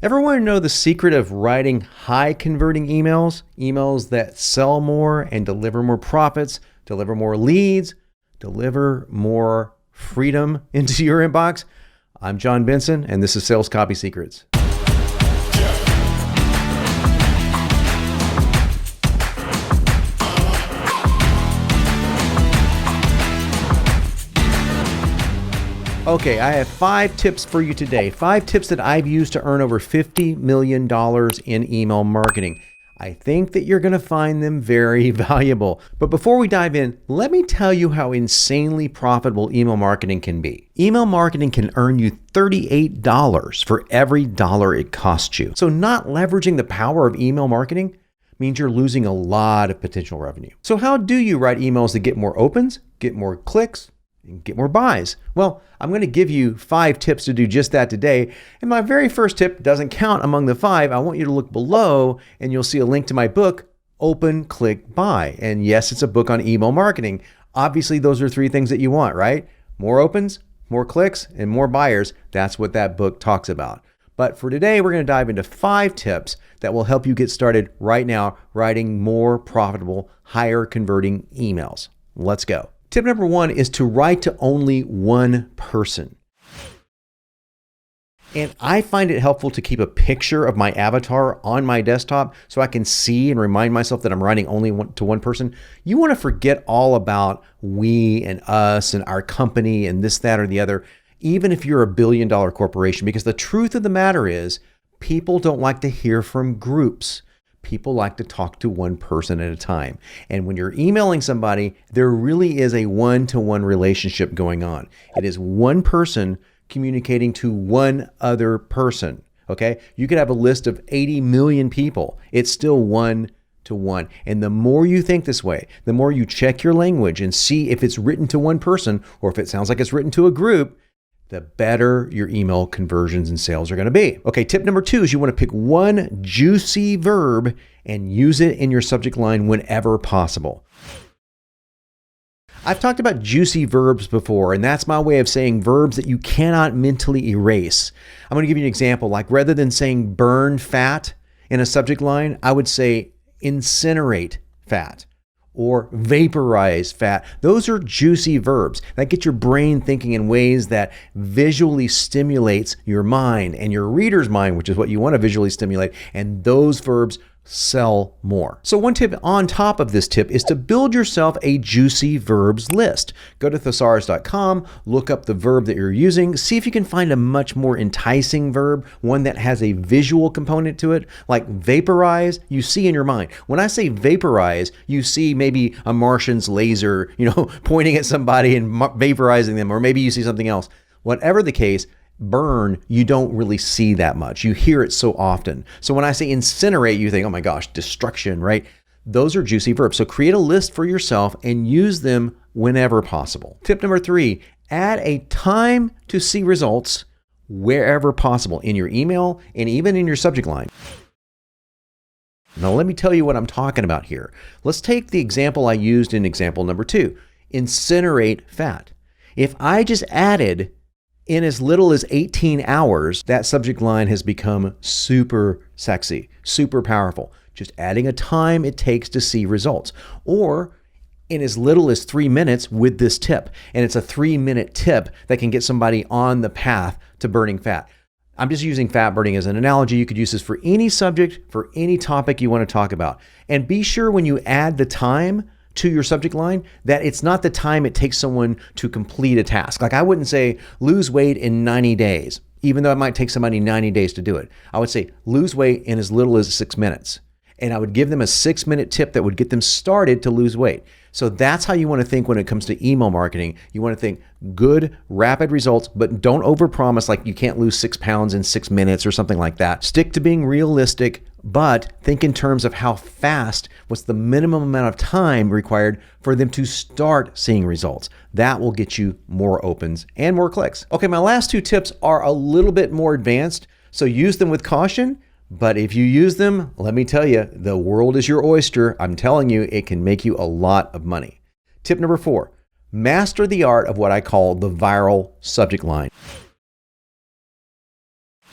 Ever want to know the secret of writing high converting emails? Emails that sell more and deliver more profits, deliver more leads, deliver more freedom into your inbox? I'm John Benson, and this is Sales Copy Secrets. Okay, I have 5 tips for you today. 5 tips that I've used to earn over $50 million in email marketing. I think that you're going to find them very valuable. But before we dive in, let me tell you how insanely profitable email marketing can be. Email marketing can earn you $38 for every dollar it costs you. So not leveraging the power of email marketing means you're losing a lot of potential revenue. So how do you write emails that get more opens, get more clicks, and get more buys? Well, I'm going to give you 5 tips to do just that today. And my very first tip doesn't count among the 5. I want you to look below and you'll see a link to my book, Open, Click, Buy. And yes, it's a book on email marketing. Obviously, those are 3 things that you want, right? More opens, more clicks, and more buyers. That's what that book talks about. But for today, we're going to dive into 5 tips that will help you get started right now writing more profitable, higher converting emails. Let's go. Tip number 1 is to write to only one person. And I find it helpful to keep a picture of my avatar on my desktop so I can see and remind myself that I'm writing only to one person. You want to forget all about we and us and our company and this, that, or the other, even if you're a billion-dollar corporation, because the truth of the matter is people don't like to hear from groups. People like to talk to one person at a time. And when you're emailing somebody, there really is a one-to-one relationship going on. It is one person communicating to one other person, okay? You could have a list of 80 million people. It's still one-to-one. And the more you think this way, the more you check your language and see if it's written to one person or if it sounds like it's written to a group, the better your email conversions and sales are going to be. Okay, tip number 2 is you want to pick one juicy verb and use it in your subject line whenever possible. I've talked about juicy verbs before, and that's my way of saying verbs that you cannot mentally erase. I'm going to give you an example. Like rather than saying burn fat in a subject line, I would say incinerate fat or vaporize fat. Those are juicy verbs that get your brain thinking in ways that visually stimulates your mind and your reader's mind, which is what you want to visually stimulate. And those verbs sell more. So one tip on top of this tip is to build yourself a juicy verbs list. Go to thesaurus.com, look up the verb that you're using, see if you can find a much more enticing verb, one that has a visual component to it, like vaporize, you see in your mind. When I say vaporize, you see maybe a Martian's laser, pointing at somebody and vaporizing them, or maybe you see something else. Whatever the case, burn, you don't really see that much. You hear it so often. So when I say incinerate, you think, oh my gosh, destruction, right? Those are juicy verbs. So create a list for yourself and use them whenever possible. Tip number 3, add a time to see results wherever possible in your email and even in your subject line. Now let me tell you what I'm talking about here. Let's take the example I used in example number 2, incinerate fat. If I just added in as little as 18 hours, that subject line has become super sexy, super powerful. Just adding a time it takes to see results. Or in as little as 3 minutes with this tip. And it's a 3-minute tip that can get somebody on the path to burning fat. I'm just using fat burning as an analogy. You could use this for any subject, for any topic you want to talk about. And be sure when you add the time to your subject line that it's not the time it takes someone to complete a task. Like I wouldn't say lose weight in 90 days, even though it might take somebody 90 days to do it. I would say lose weight in as little as 6 minutes. And I would give them a 6-minute tip that would get them started to lose weight. So that's how you want to think when it comes to email marketing. You want to think good, rapid results, but don't overpromise like you can't lose 6 pounds in 6 minutes or something like that. Stick to being realistic, but think in terms of how fast, what's the minimum amount of time required for them to start seeing results. That will get you more opens and more clicks. Okay, my last 2 tips are a little bit more advanced, so use them with caution. But if you use them, let me tell you, the world is your oyster. I'm telling you, it can make you a lot of money. Tip number 4, master the art of what I call the viral subject line.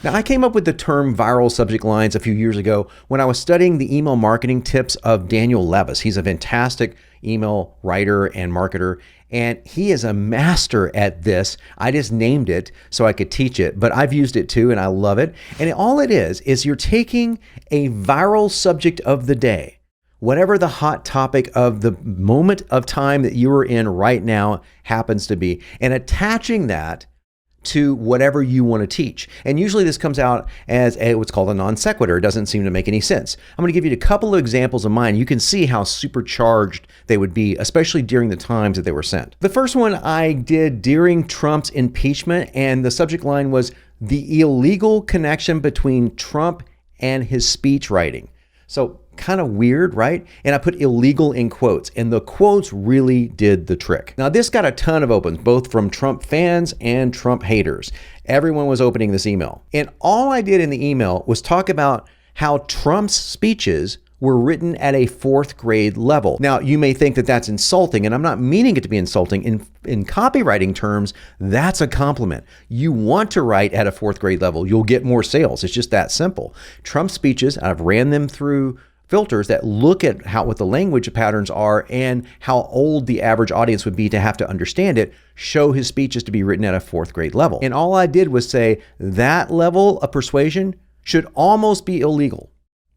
Now, I came up with the term viral subject lines a few years ago when I was studying the email marketing tips of Daniel Levis. He's a fantastic email writer and marketer, and he is a master at this. I just named it so I could teach it, but I've used it too and I love it. And all it is you're taking a viral subject of the day, whatever the hot topic of the moment of time that you are in right now happens to be, and attaching that to whatever you want to teach. And usually this comes out as what's called a non sequitur. It doesn't seem to make any sense. I'm going to give you a couple of examples of mine. You can see how supercharged they would be, especially during the times that they were sent. The first one I did during Trump's impeachment, and the subject line was the illegal connection between Trump and his speech writing. So kind of weird, right? And I put illegal in quotes, and the quotes really did the trick. Now, this got a ton of opens, both from Trump fans and Trump haters. Everyone was opening this email. And all I did in the email was talk about how Trump's speeches were written at a fourth grade level. Now, you may think that that's insulting, and I'm not meaning it to be insulting. In copywriting terms, that's a compliment. You want to write at a fourth grade level. You'll get more sales. It's just that simple. Trump's speeches, I've ran them through filters that look at what the language patterns are and how old the average audience would be to have to understand it, show his speeches to be written at a fourth grade level. And all I did was say that level of persuasion should almost be illegal.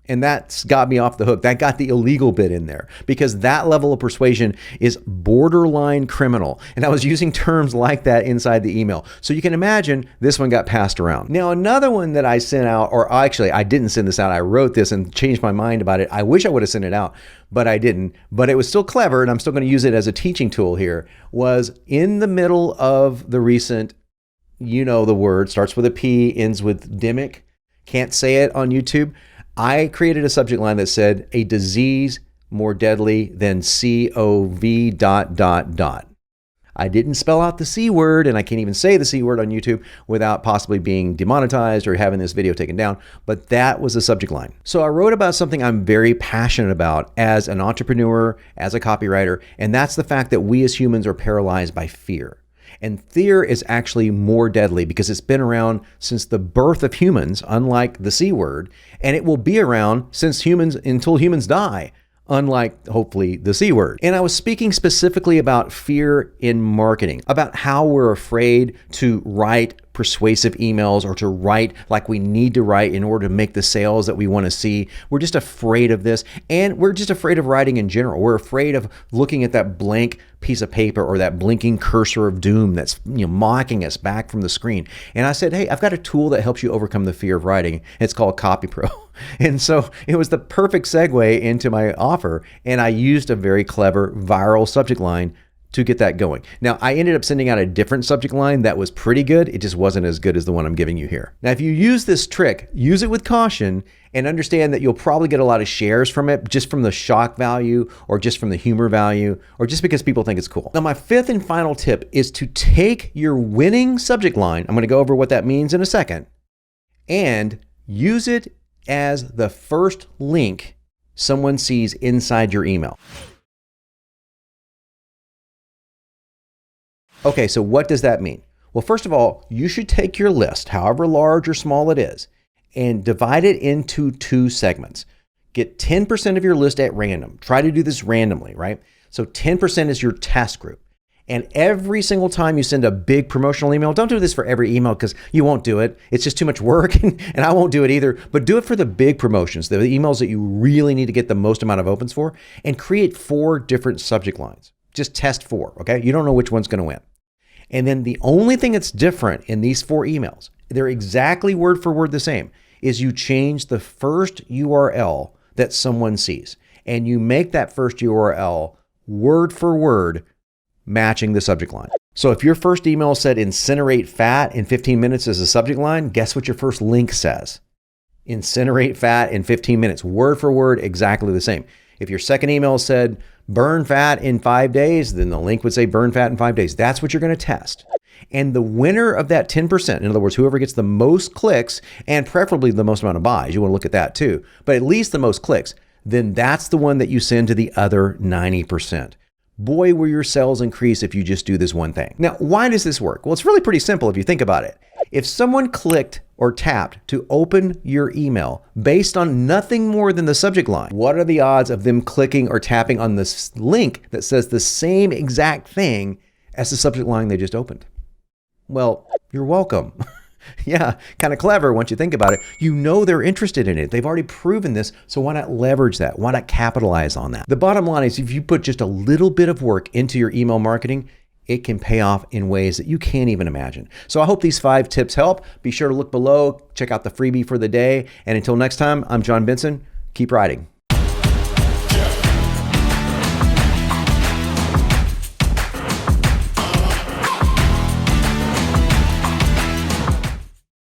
And that's got me off the hook. That got the illegal bit in there because that level of persuasion is borderline criminal. And I was using terms like that inside the email. So you can imagine this one got passed around. Now, another one that I sent out, or actually I didn't send this out. I wrote this and changed my mind about it. I wish I would have sent it out, but I didn't. But it was still clever, and I'm still going to use it as a teaching tool here, was in the middle of the recent, you know the word, starts with a P, ends with demic. Can't say it on YouTube. I created a subject line that said, a disease more deadly than COVID ... I didn't spell out the C word, and I can't even say the C word on YouTube without possibly being demonetized or having this video taken down, but that was the subject line. So I wrote about something I'm very passionate about as an entrepreneur, as a copywriter, and that's the fact that we as humans are paralyzed by fear. And fear is actually more deadly because it's been around since the birth of humans, unlike the C word, and it will be around until humans die, unlike hopefully the C word. And I was speaking specifically about fear in marketing, about how we're afraid to write persuasive emails or to write like we need to write in order to make the sales that we want to see. We're just afraid of this, and we're just afraid of writing in general. We're afraid of looking at that blank piece of paper or that blinking cursor of doom that's mocking us back from the screen. And I said, hey, I've got a tool that helps you overcome the fear of writing. It's called Copy Pro. And so it was the perfect segue into my offer, and I used a very clever viral subject line to get that going. Now, I ended up sending out a different subject line that was pretty good. It just wasn't as good as the one I'm giving you here. Now, if you use this trick, use it with caution and understand that you'll probably get a lot of shares from it, just from the shock value or just from the humor value or just because people think it's cool. Now, my fifth and final tip is to take your winning subject line, I'm going to go over what that means in a second, and use it as the first link someone sees inside your email. Okay, so what does that mean? Well, first of all, you should take your list, however large or small it is, and divide it into two segments. Get 10% of your list at random. Try to do this randomly, right? So 10% is your test group. And every single time you send a big promotional email, don't do this for every email because you won't do it. It's just too much work and I won't do it either. But do it for the big promotions, the emails that you really need to get the most amount of opens for, and create 4 different subject lines. Just test 4, okay? You don't know which one's going to win. And then the only thing that's different in these 4 emails, they're exactly word for word the same, is you change the first URL that someone sees. And you make that first URL word for word matching the subject line. So if your first email said incinerate fat in 15 minutes as a subject line, guess what your first link says? Incinerate fat in 15 minutes, word for word, exactly the same. If your second email said burn fat in 5 days, then the link would say burn fat in 5 days. That's what you're going to test. And the winner of that 10%, in other words, whoever gets the most clicks and preferably the most amount of buys, you want to look at that too, but at least the most clicks, then that's the one that you send to the other 90%. Boy, will your sales increase if you just do this one thing. Now, why does this work? Well, it's really pretty simple if you think about it. If someone clicked or tapped to open your email based on nothing more than the subject line, what are the odds of them clicking or tapping on this link that says the same exact thing as the subject line they just opened? Well, you're welcome. Yeah, kind of clever once you think about it. You know they're interested in it. They've already proven this, so why not leverage that? Why not capitalize on that? The bottom line is if you put just a little bit of work into your email marketing, it can pay off in ways that you can't even imagine. So I hope these 5 tips help. Be sure to look below, check out the freebie for the day. And until next time, I'm John Benson. Keep writing.